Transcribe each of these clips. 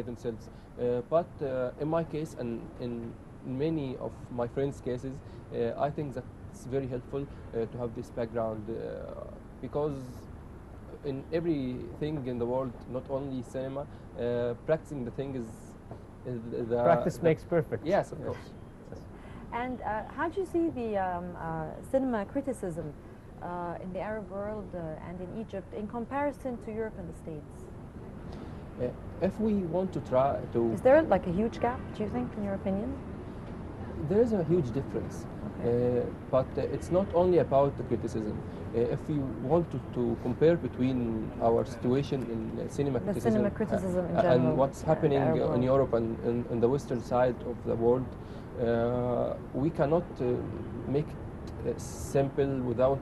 themselves. But in my case and in many of my friends' cases, I think that it's very helpful to have this background because in everything in the world, not only cinema, practicing the thing is Practice makes perfect. Yes, of course. Yes. And how do you see the cinema criticism in the Arab world and in Egypt in comparison to Europe and the States? If we want to try to... Is there like a huge gap, do you think, in your opinion? There is a huge difference. Okay. But it's not only about the criticism. If we want to compare between our situation in cinema The criticism, cinema criticism in general, and what's happening the Arab in world. Europe and in the western side of the world, we cannot make it simple without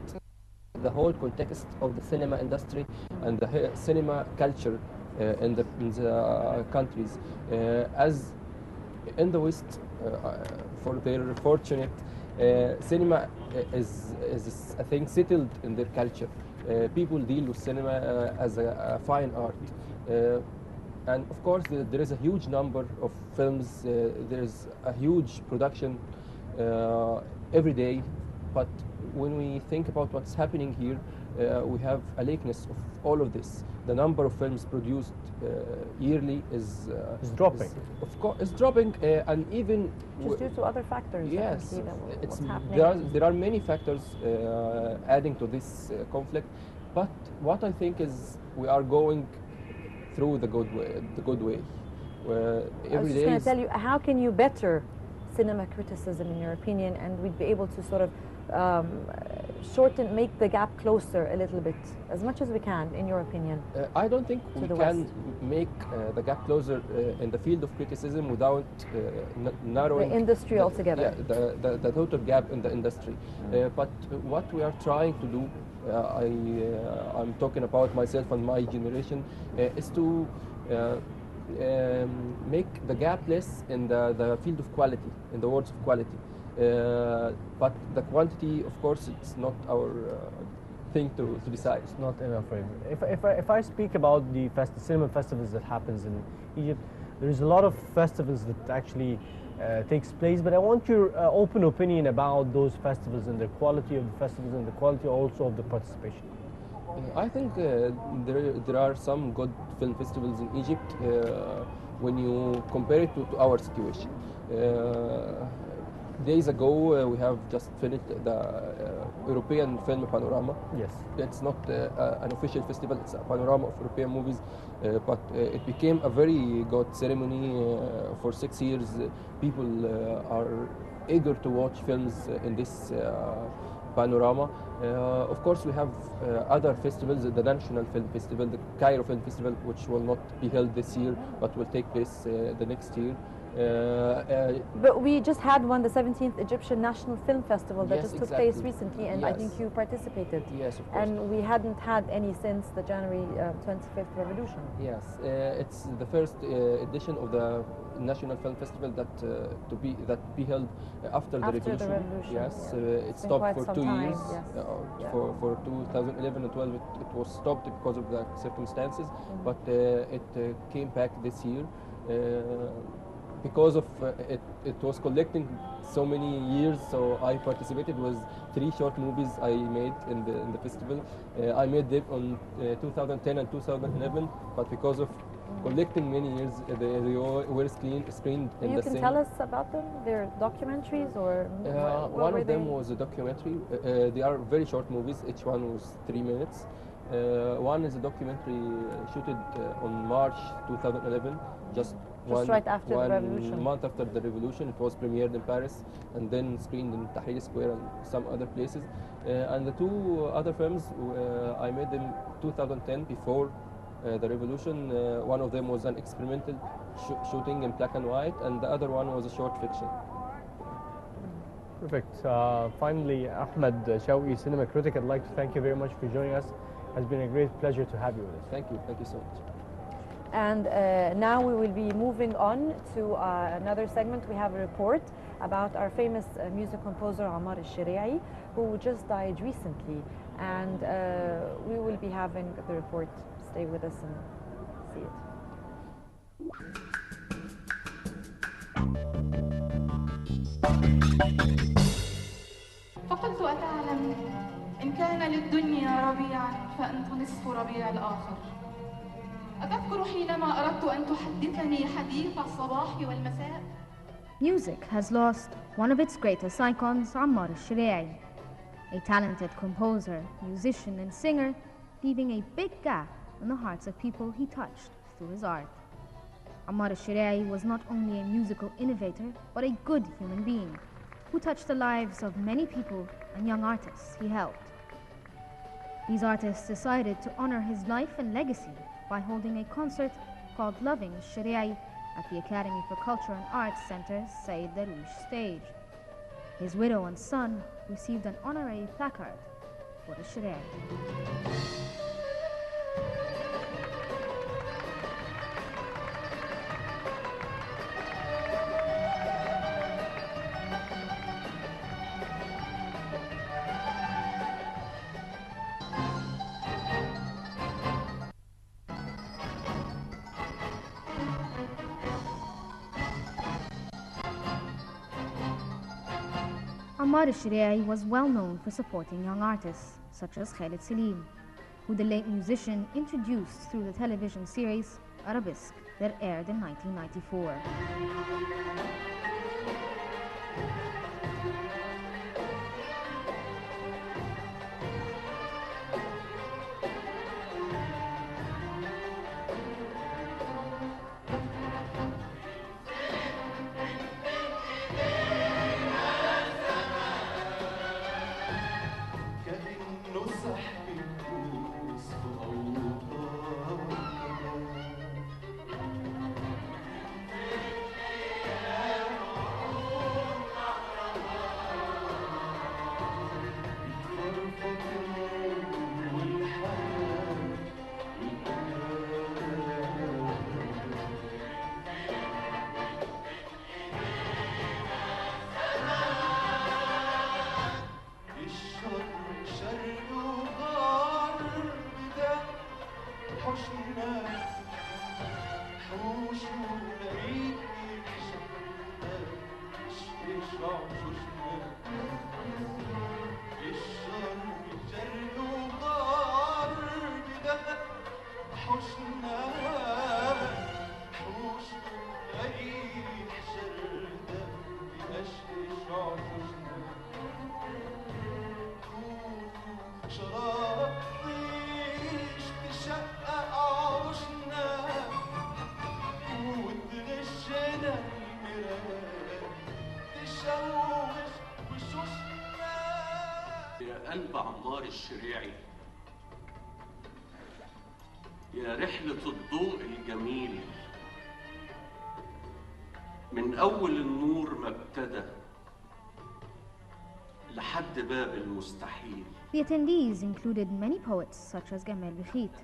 the whole context of the cinema industry and the cinema culture in the countries. As in the West, for their fortunate, cinema is I think settled in their culture. People deal with cinema as a fine art. And of course, there is a huge number of films. There's a huge production every day. But when we think about what's happening here, we have a lateness of all of this. The number of films produced yearly is dropping. Of course, it's dropping, and even Just due to other factors. yes, What's happening. there are many factors adding to this conflict. But what I think is we are going through the good way. Where I was every just day going is to tell you, how can you better cinema criticism in your opinion, and we'd be able to sort of make the gap closer a little bit, as much as we can, in your opinion? I don't think we the can West. make the gap closer in the field of criticism without narrowing The industry altogether. Yeah, the total gap in the industry. But what we are trying to do, I'm talking about myself and my generation, is to make the gap less in the field of quality, in the words of quality. But the quantity, of course, it's not our thing to decide. It's not enough. If I speak about the cinema festivals that happens in Egypt, there's a lot of festivals that actually takes place. But I want your open opinion about those festivals and the quality of the festivals and the quality also of the participation. I think there are some good film festivals in Egypt when you compare it to our situation. Days ago, we have just finished the European Film Panorama. Yes. It's not an official festival, it's a panorama of European movies, but it became a very good ceremony. For 6 years, people are eager to watch films in this panorama. Of course, we have other festivals, the National Film Festival, the Cairo Film Festival, which will not be held this year, but will take place the next year. But we just had one, the 17th Egyptian National Film Festival, that Yes, just took exactly. place recently, and I Yes. think you participated. Yes, of course. And we hadn't had any since the January 25th revolution. Yes, it's the first edition of the National Film Festival that be held after the After the revolution. revolution, Yes, yeah. it It's been stopped quite for some 2 time, years. yes. Yeah. For 2011 and 12, it was stopped because of the circumstances, but it came back this year. Because of it was collecting so many years, so I participated with 3 short movies I made in the festival. I made them on 2010 and 2011, but because of collecting many years, they were screened in You the can same. tell us about them? They're documentaries or what One were of them they? was a documentary. They are very short movies. Each one was 3 minutes. One is a documentary shooted on March 2011, just right after the one revolution. month after the revolution. It was premiered in Paris and then screened in Tahrir Square and some other places. And the 2 other films, I made them 2010, before the revolution. One of them was an experimental shooting in black and white, and the other one was a short fiction. Perfect. Finally, Ahmed Shawi, cinema critic, I'd like to thank you very much for joining us. It has been a great pleasure to have you with us. Thank you so much. And now we will be moving on to another segment. We have a report about our famous music composer Ammar al-Shari'i, who just died recently. And we will be having the report. Stay with us and see it. فقدت أتعلم إن كان للدنيا ربيعا فأنت نصف ربيع الآخر. أتذكر حينما أردت أن تحدثني حديث الصباح والمساء. Music has lost one of its greatest icons, Ammar al-Shira'i, a talented composer, musician and singer, leaving a big gap in the hearts of people he touched through his art. Ammar al-Shira'i was not only a musical innovator, but a good human being who touched the lives of many people and young artists he helped. These artists decided to honor his life and legacy by holding a concert called Loving al-Shira'i at the Academy for Culture and Arts Center's Said Darwish stage. His widow and son received an honorary placard for the Shira'i. Ammar al-Shira'i was well known for supporting young artists such as Khalid Salim, who the late musician introduced through the television series Arabesque that aired in 1994. يا قلب عمار الشريعي، يا رحلة الضوء الجميل، من أول النور ما ابتدى لحد باب المستحيل. The attendees included many poets such as Gamal Bikhit.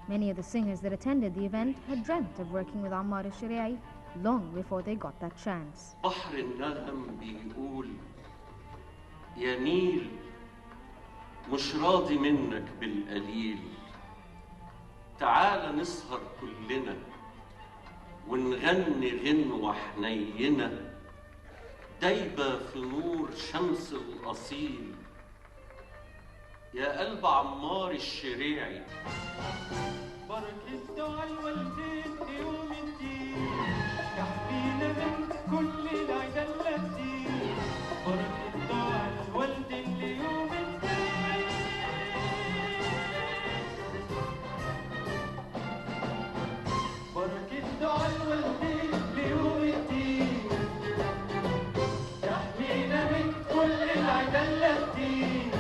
Many of the singers that attended the event had dreamt of working with Ammar al-Shira'i long before they got that chance. بحر النغم بيقول يا نيل مش راضي منك بالقليل، تعال نسهر كلنا ونغني غنوة حنينة دايبة في نور شمس الأصيل. يا قلب عمار الشريعي، بركة دعاء الوالدين يوم الدين يحمينا من كل العدا التي بركة دعاء الوالدين ليوم الدين. بركة دعاء الوالدين ليوم الدين يحمينا من كل العدا التي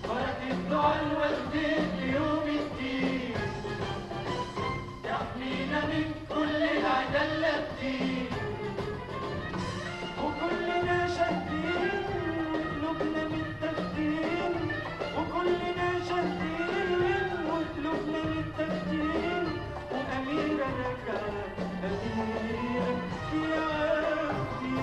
بركة دعاء الوالدين ليوم الدين يحمينا من كل العدا التي وكلنا شاهدين وقلوبنا متاخدين وكلنا شاهدين وقلوبنا متاخدين وأميرة رجعت أميرة يا عبدي.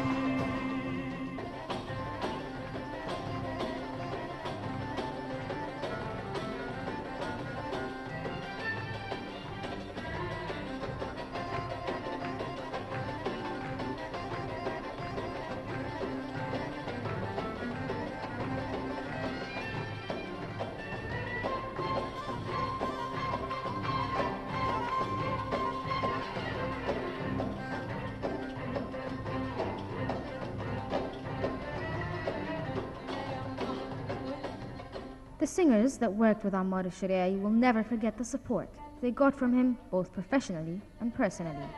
singers that worked with Ammar al-Shari'i will never forget the support they got from him both professionally and personally.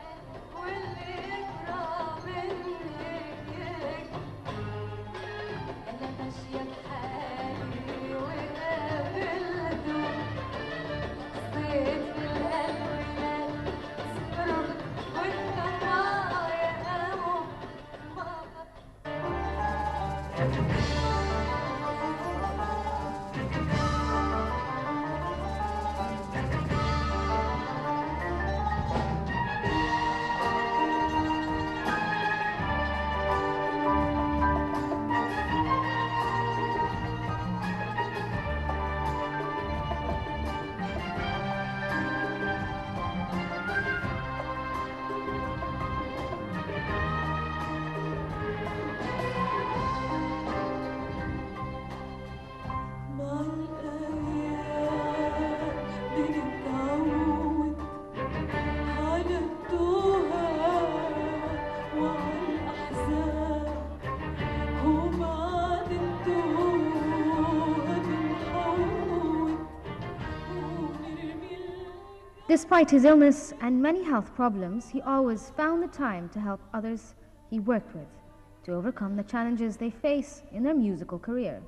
Despite his illness and many health problems, he always found the time to help others he worked with to overcome the challenges they face in their musical career.